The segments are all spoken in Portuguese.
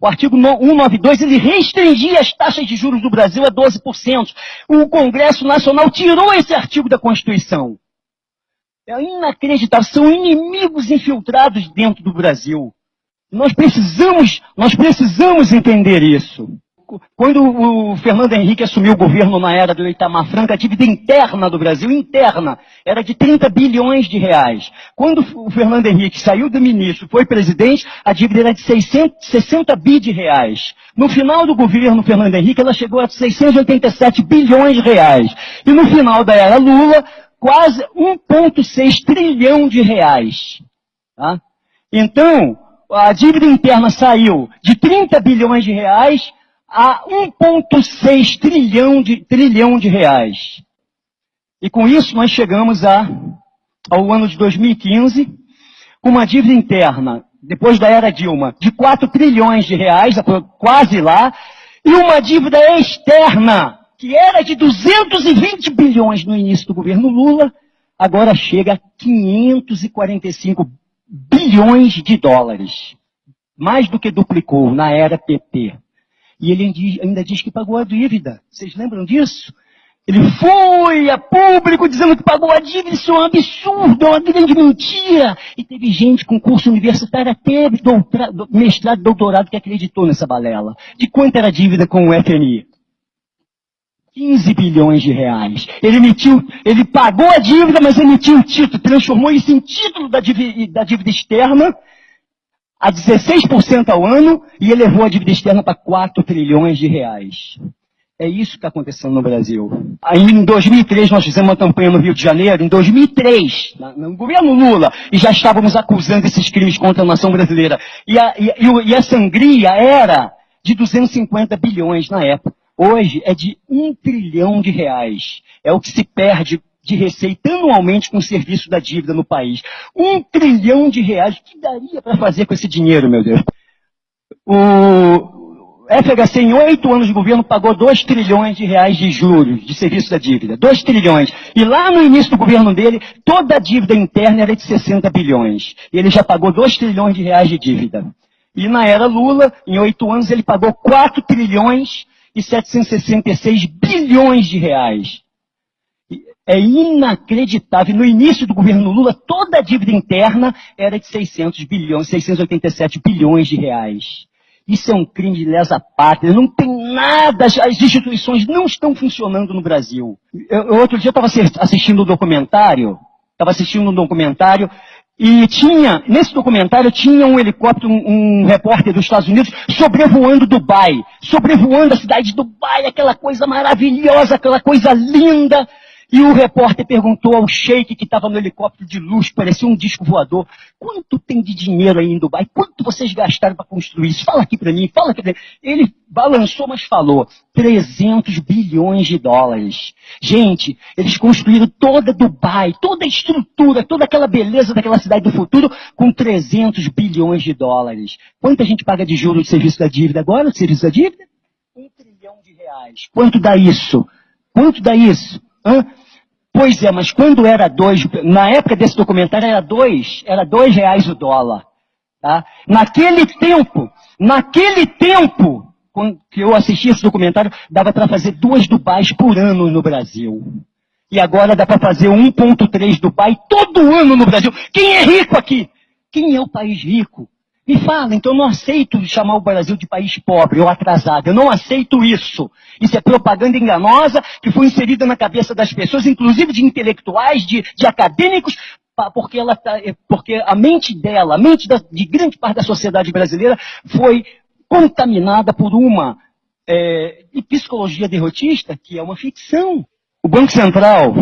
O artigo 192, ele restringia as taxas de juros do Brasil a 12%. O Congresso Nacional tirou esse artigo da Constituição. É inacreditável, são inimigos infiltrados dentro do Brasil. Nós precisamos entender isso. Quando o Fernando Henrique assumiu o governo na era do Itamar Franco, a dívida interna do Brasil, era de 30 bilhões de reais. Quando o Fernando Henrique saiu do ministro, foi presidente, a dívida era de 60 bi de reais. No final do governo Fernando Henrique, ela chegou a 687 bilhões de reais. E no final da era Lula, quase 1,6 trilhão de reais. Tá? Então, a dívida interna saiu de 30 bilhões de reais a 1,6 trilhão de reais. E com isso nós chegamos ao ano de 2015, com uma dívida interna, depois da era Dilma, de 4 trilhões de reais, quase lá, e uma dívida externa, que era de 220 bilhões no início do governo Lula, agora chega a 545 bilhões de dólares. Mais do que duplicou na era PT. E ele ainda diz que pagou a dívida. Vocês lembram disso? Ele foi a público dizendo que pagou a dívida. Isso é um absurdo, é uma grande mentira. E teve gente com curso universitário, até mestrado, doutorado, que acreditou nessa balela. De quanto era a dívida com o FMI? 15 bilhões de reais. Ele pagou a dívida, mas emitiu o título, transformou isso em título da dívida externa, a 16% ao ano, e elevou a dívida externa para 4 trilhões de reais. É isso que está acontecendo no Brasil. Aí, em 2003, nós fizemos uma campanha no Rio de Janeiro, em 2003, no governo Lula, e já estávamos acusando esses crimes contra a nação brasileira. E a sangria era de 250 bilhões na época. Hoje é de 1 trilhão de reais. É o que se perde de receita anualmente com o serviço da dívida no país. 1 trilhão de reais. O que daria para fazer com esse dinheiro, meu Deus? O FHC, em 8 anos de governo, pagou 2 trilhões de reais de juros de serviço da dívida. 2 trilhões. E lá no início do governo dele, toda a dívida interna era de 60 bilhões. E ele já pagou 2 trilhões de reais de dívida. E na era Lula, em 8 anos, ele pagou 4 trilhões e 766 bilhões de reais. É inacreditável. No início do governo Lula, toda a dívida interna era de 687 bilhões de reais. Isso é um crime de lesa pátria. Não tem nada, as instituições não estão funcionando no Brasil. Outro dia eu estava assistindo um documentário, e nesse documentário tinha um helicóptero, um repórter dos Estados Unidos, sobrevoando Dubai, sobrevoando a cidade de Dubai, aquela coisa maravilhosa, aquela coisa linda. E o repórter perguntou ao sheik que estava no helicóptero de luxo, parecia um disco voador, quanto tem de dinheiro aí em Dubai? Quanto vocês gastaram para construir isso? Fala aqui para mim, fala aqui para mim. Ele balançou, mas falou, 300 bilhões de dólares. Gente, eles construíram toda Dubai, toda a estrutura, toda aquela beleza daquela cidade do futuro com 300 bilhões de dólares. Quanto a gente paga de juros de serviço da dívida agora, de serviço da dívida? 1 trilhão de reais. Quanto dá isso? Quanto dá isso? Hã? Pois é, mas quando era 2, na época desse documentário era 2 reais o dólar. Tá? Naquele tempo, quando eu assisti esse documentário, dava para fazer 2 Dubais por ano no Brasil. E agora dá para fazer 1,3 Dubai todo ano no Brasil. Quem é rico aqui? Quem é o país rico? Me fala, então eu não aceito chamar o Brasil de país pobre ou atrasado. Eu não aceito isso. Isso é propaganda enganosa que foi inserida na cabeça das pessoas, inclusive de intelectuais, de acadêmicos, porque a mente dela, de grande parte da sociedade brasileira, foi contaminada por uma psicologia derrotista, que é uma ficção. O Banco Central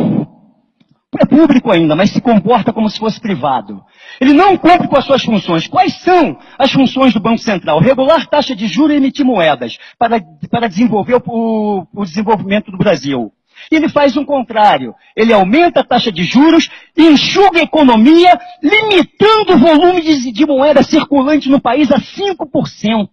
é público ainda, mas se comporta como se fosse privado. Ele não cumpre com as suas funções. Quais são as funções do Banco Central? Regular taxa de juros e emitir moedas para desenvolver o desenvolvimento do Brasil. E ele faz o contrário. Ele aumenta a taxa de juros, enxuga a economia, limitando o volume de moeda circulante no país a 5%.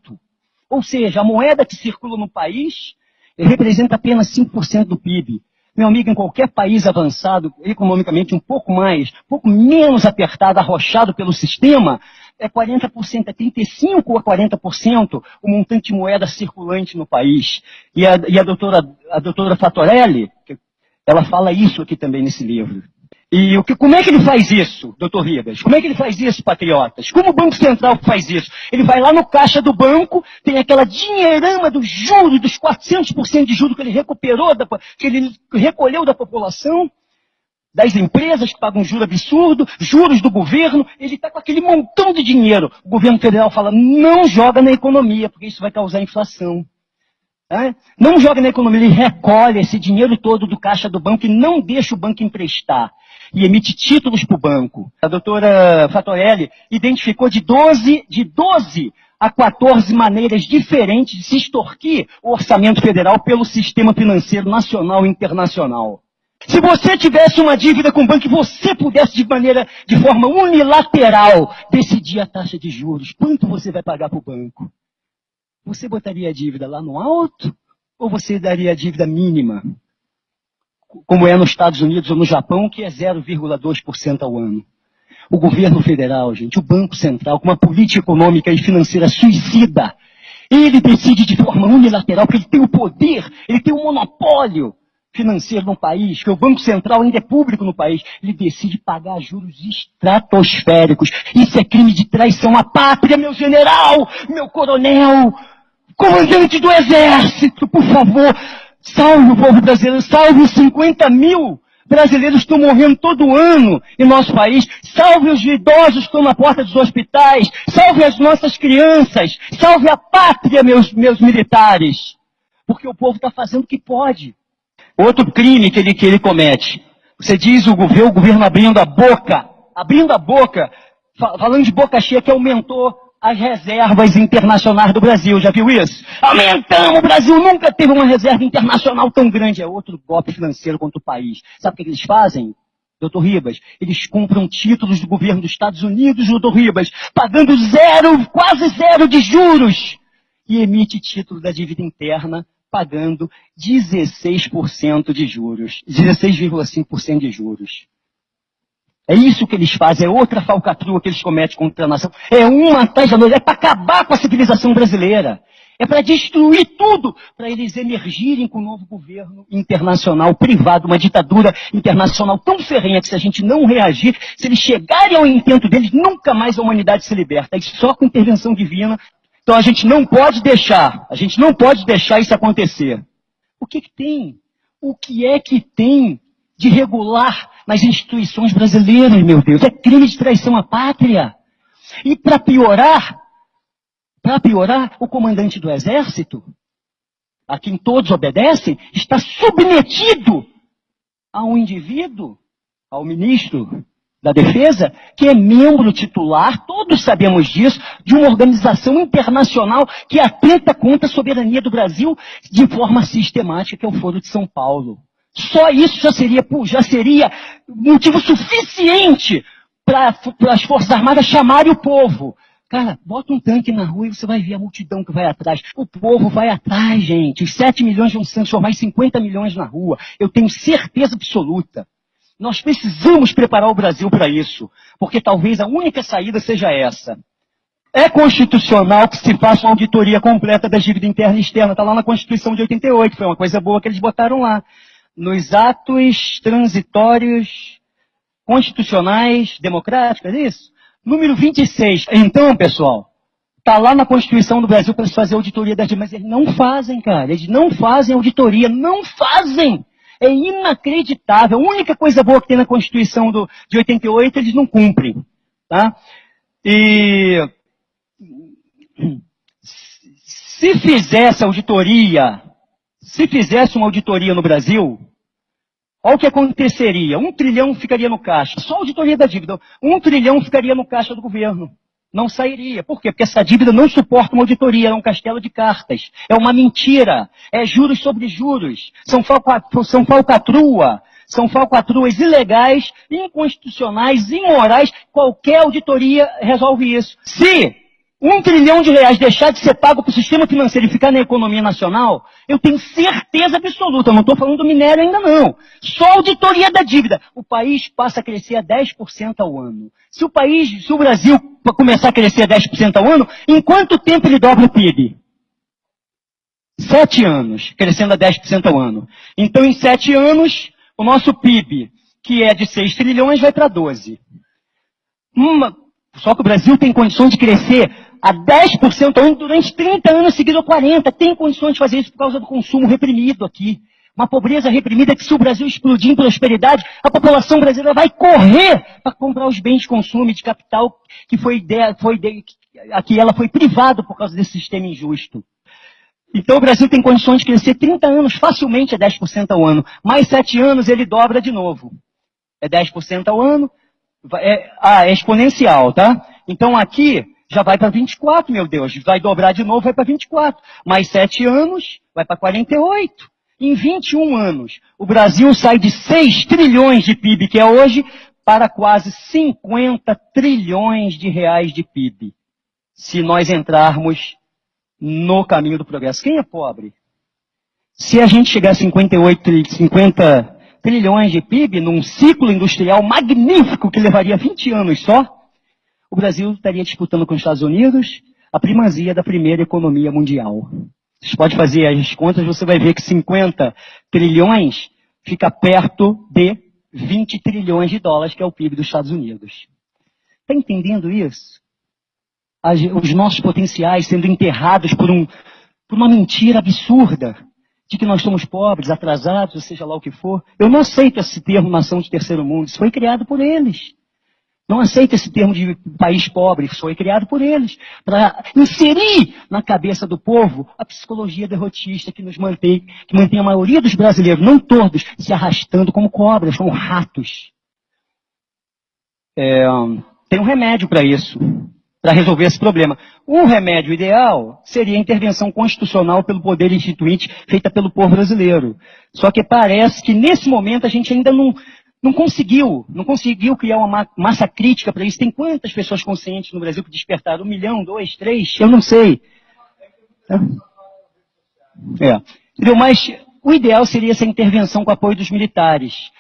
Ou seja, a moeda que circula no país representa apenas 5% do PIB. Meu amigo, em qualquer país avançado, economicamente um pouco menos apertado, arrochado pelo sistema, é 40%, é 35% ou 40% o montante de moeda circulante no país. E a doutora Fatorelli, ela fala isso aqui também nesse livro. E como é que ele faz isso, doutor Ribas? Como é que ele faz isso, patriotas? Como o Banco Central faz isso? Ele vai lá no caixa do banco, tem aquela dinheirama dos juros, dos 400% de juros que ele que ele recolheu da população, das empresas que pagam juro absurdo, juros do governo, ele está com aquele montão de dinheiro. O governo federal fala, não joga na economia, porque isso vai causar inflação. Não joga na economia, ele recolhe esse dinheiro todo do caixa do banco e não deixa o banco emprestar. E emite títulos para o banco. A doutora Fatorelli identificou de 12 a 14 maneiras diferentes de se extorquir o orçamento federal pelo sistema financeiro nacional e internacional. Se você tivesse uma dívida com o banco e você pudesse de forma unilateral decidir a taxa de juros, quanto você vai pagar para o banco? Você botaria a dívida lá no alto ou você daria a dívida mínima? Como é nos Estados Unidos ou no Japão, que é 0,2% ao ano. O governo federal, gente, o Banco Central, com uma política econômica e financeira suicida, ele decide de forma unilateral, porque ele tem o poder, ele tem o monopólio financeiro no país, que o Banco Central ainda é público no país, ele decide pagar juros estratosféricos. Isso é crime de traição à pátria, meu general, meu coronel, comandante do exército, por favor, salve o povo brasileiro, salve os 50 mil brasileiros que estão morrendo todo ano em nosso país, salve os idosos que estão na porta dos hospitais, salve as nossas crianças, salve a pátria, meus militares, porque o povo está fazendo o que pode. Outro crime que ele comete, você diz o governo abrindo a boca, falando de boca cheia, que aumentou as reservas internacionais do Brasil. Já viu isso? Aumentamos! O Brasil nunca teve uma reserva internacional tão grande. É outro golpe financeiro contra o país. Sabe o que eles fazem, doutor Ribas? Eles compram títulos do governo dos Estados Unidos, doutor Ribas, pagando quase zero de juros. E emite título da dívida interna, pagando 16% de juros. 16,5% de juros. É isso que eles fazem, é outra falcatrua que eles cometem contra a nação. É uma atrás da outra, é para acabar com a civilização brasileira. É para destruir tudo, para eles emergirem com um novo governo internacional, privado, uma ditadura internacional tão ferrenha que se a gente não reagir, se eles chegarem ao intento deles, nunca mais a humanidade se liberta. É só com intervenção divina. Então a gente não pode deixar isso acontecer. O que tem? O que é que tem de regular nas instituições brasileiras, meu Deus? É crime de traição à pátria. E para piorar, o comandante do exército, a quem todos obedecem, está submetido a um indivíduo, ao ministro da Defesa, que é membro titular, todos sabemos disso, de uma organização internacional que atenta contra a soberania do Brasil de forma sistemática, que é o Foro de São Paulo. Só isso já seria motivo suficiente para as Forças Armadas chamarem o povo. Cara, bota um tanque na rua e você vai ver a multidão que vai atrás. O povo vai atrás, gente. Os 7 milhões vão se transformar em 50 milhões na rua. Eu tenho certeza absoluta. Nós precisamos preparar o Brasil para isso, porque talvez a única saída seja essa. É constitucional que se faça uma auditoria completa da dívida interna e externa. Está lá na Constituição de 88, foi uma coisa boa que eles botaram lá. Nos atos transitórios constitucionais democráticos, é isso? Número 26. Então, pessoal, está lá na Constituição do Brasil para se fazer auditoria das dívidas, mas eles não fazem, cara. Eles não fazem auditoria, não fazem. É inacreditável. A única coisa boa que tem na Constituição de 88, eles não cumprem. Tá? E se fizesse uma auditoria no Brasil, olha o que aconteceria. 1 trilhão ficaria no caixa. Só a auditoria da dívida. 1 trilhão ficaria no caixa do governo. Não sairia. Por quê? Porque essa dívida não suporta uma auditoria. É um castelo de cartas. É uma mentira. É juros sobre juros. São falcatruas ilegais, inconstitucionais, imorais. Qualquer auditoria resolve isso. Se R$ 1 trilhão deixar de ser pago para o sistema financeiro e ficar na economia nacional, eu tenho certeza absoluta, não estou falando do minério ainda não. Só a auditoria da dívida. O país passa a crescer a 10% ao ano. Se o Brasil começar a crescer a 10% ao ano, em quanto tempo ele dobra o PIB? 7 anos, crescendo a 10% ao ano. Então, em 7 anos, o nosso PIB, que é de 6 trilhões, vai para 12. Só que o Brasil tem condições de crescer a 10% ao ano durante 30 anos seguidos ou 40. Tem condições de fazer isso por causa do consumo reprimido aqui. Uma pobreza reprimida que, se o Brasil explodir em prosperidade, a população brasileira vai correr para comprar os bens de consumo e de capital que a que ela foi privada por causa desse sistema injusto. Então o Brasil tem condições de crescer 30 anos facilmente a 10% ao ano. Mais 7 anos ele dobra de novo. É 10% ao ano. É exponencial, tá? Então aqui já vai para 24, meu Deus. Vai dobrar de novo, vai para 24. Mais 7 anos, vai para 48. Em 21 anos, o Brasil sai de 6 trilhões de PIB, que é hoje, para quase 50 trilhões de reais de PIB. Se nós entrarmos no caminho do progresso. Quem é pobre? Se a gente chegar a 50 trilhões de PIB num ciclo industrial magnífico que levaria 20 anos só, o Brasil estaria disputando com os Estados Unidos a primazia da primeira economia mundial. Você pode fazer as contas, você vai ver que 50 trilhões fica perto de 20 trilhões de dólares, que é o PIB dos Estados Unidos. Está entendendo isso? Os nossos potenciais sendo enterrados por uma mentira absurda de que nós somos pobres, atrasados, ou seja lá o que for. Eu não aceito esse termo nação de terceiro mundo, isso foi criado por eles. Não aceito esse termo de país pobre, isso foi criado por eles, para inserir na cabeça do povo a psicologia derrotista que mantém a maioria dos brasileiros, não todos, se arrastando como cobras, como ratos. Tem um remédio para isso, para resolver esse problema. Um remédio ideal seria a intervenção constitucional pelo poder instituinte feita pelo povo brasileiro. Só que parece que nesse momento a gente ainda não conseguiu criar uma massa crítica para isso. Tem quantas pessoas conscientes no Brasil que despertaram? 1 milhão, 2, 3? Eu não sei. Entendeu? Mas o ideal seria essa intervenção com apoio dos militares.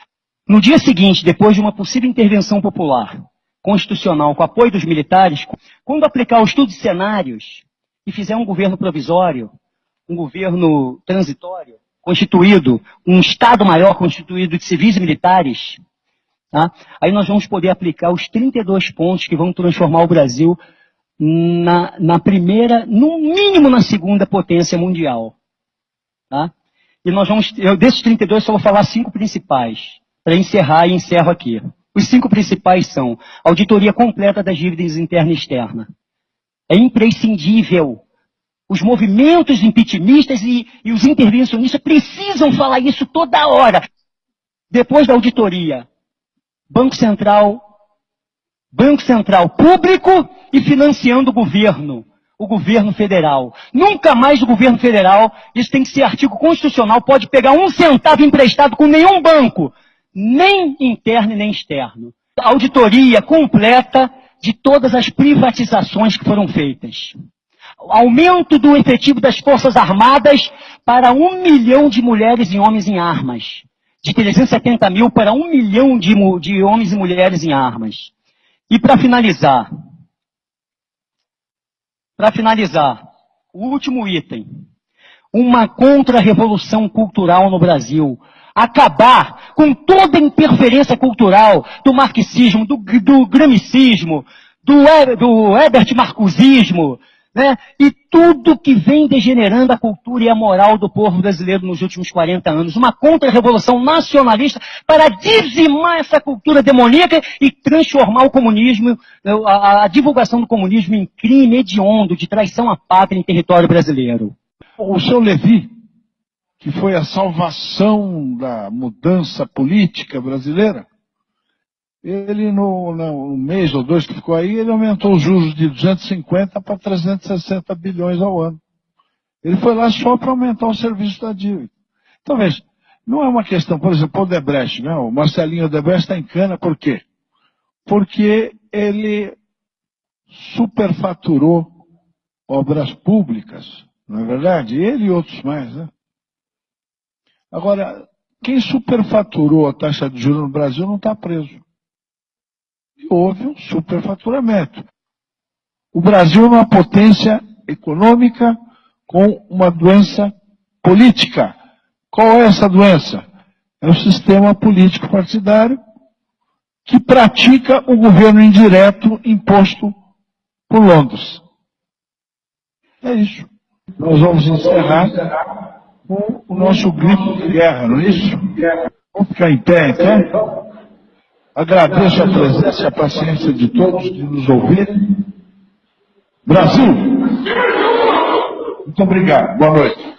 No dia seguinte, depois de uma possível intervenção popular, constitucional, com apoio dos militares, quando aplicar o estudo de cenários e fizer um governo provisório, um governo transitório, constituído, um Estado maior constituído de civis e militares, tá? Aí nós vamos poder aplicar os 32 pontos que vão transformar o Brasil na primeira, no mínimo na segunda potência mundial. Tá? E desses 32 só vou falar 5 principais, para encerrar e encerro aqui. Os 5 principais são auditoria completa das dívidas interna e externa. É imprescindível. Os movimentos impeachmentistas e os intervencionistas precisam falar isso toda hora. Depois da auditoria, Banco Central público e financiando o governo federal. Nunca mais o governo federal, isso tem que ser artigo constitucional, pode pegar 1 centavo emprestado com nenhum banco, nem interno e nem externo. Auditoria completa de todas as privatizações que foram feitas. Aumento do efetivo das Forças Armadas para 1 milhão de mulheres e homens em armas. De 370 mil para 1 milhão de homens e mulheres em armas. E para finalizar, o último item. Uma contra-revolução cultural no Brasil. Acabar com toda a interferência cultural do marxismo, do gramicismo, do Herbert Marcusismo, né? E tudo que vem degenerando a cultura e a moral do povo brasileiro nos últimos 40 anos. Uma contra-revolução nacionalista para dizimar essa cultura demoníaca e transformar o comunismo, a divulgação do comunismo em crime hediondo de traição à pátria em território brasileiro. O seu Levi, que foi a salvação da mudança política brasileira, ele no mês ou 2 que ficou aí, ele aumentou os juros de 250 para 360 bilhões ao ano. Ele foi lá só para aumentar o serviço da dívida. Então veja, não é uma questão, por exemplo, o Odebrecht, né? O Marcelinho Odebrecht está em cana, por quê? Porque ele superfaturou obras públicas, não é verdade? Ele e outros mais, né? Agora, quem superfaturou a taxa de juros no Brasil não está preso. E houve um superfaturamento. O Brasil é uma potência econômica com uma doença política. Qual é essa doença? É o sistema político partidário que pratica o governo indireto imposto por Londres. É isso. Nós vamos encerrar com o nosso grito de guerra, não é isso? Vamos ficar em pé, então? Agradeço a presença e a paciência de todos de nos ouvirem. Brasil! Muito obrigado. Boa noite.